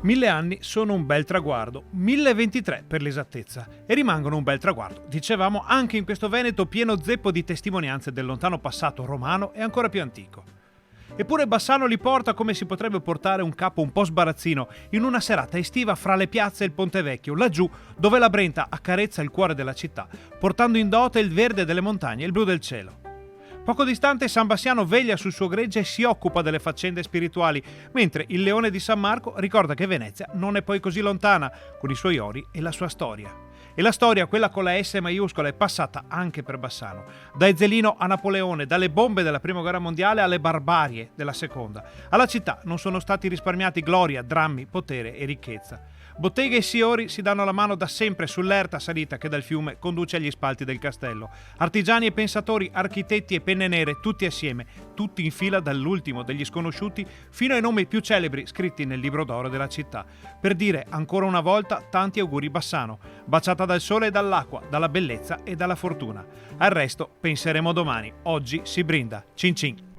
1000 anni sono un bel traguardo, 1023 per l'esattezza, e rimangono un bel traguardo. Dicevamo anche in questo Veneto pieno zeppo di testimonianze del lontano passato romano e ancora più antico. Eppure Bassano li porta come si potrebbe portare un capo un po' sbarazzino in una serata estiva fra le piazze e il Ponte Vecchio, laggiù dove la Brenta accarezza il cuore della città, portando in dote il verde delle montagne e il blu del cielo. Poco distante San Bassiano veglia sul suo gregge e si occupa delle faccende spirituali, mentre il Leone di San Marco ricorda che Venezia non è poi così lontana, con i suoi ori e la sua storia. E la storia, quella con la S maiuscola, è passata anche per Bassano. Da Ezzelino a Napoleone, dalle bombe della Prima Guerra Mondiale alle barbarie della Seconda. Alla città non sono stati risparmiati gloria, drammi, potere e ricchezza. Botteghe e siori si danno la mano da sempre sull'erta salita che dal fiume conduce agli spalti del castello. Artigiani e pensatori, architetti e penne nere, tutti assieme, tutti in fila dall'ultimo degli sconosciuti fino ai nomi più celebri scritti nel libro d'oro della città. Per dire ancora una volta tanti auguri Bassano, baciata dal sole e dall'acqua, dalla bellezza e dalla fortuna. Al resto penseremo domani. Oggi si brinda. Cin cin.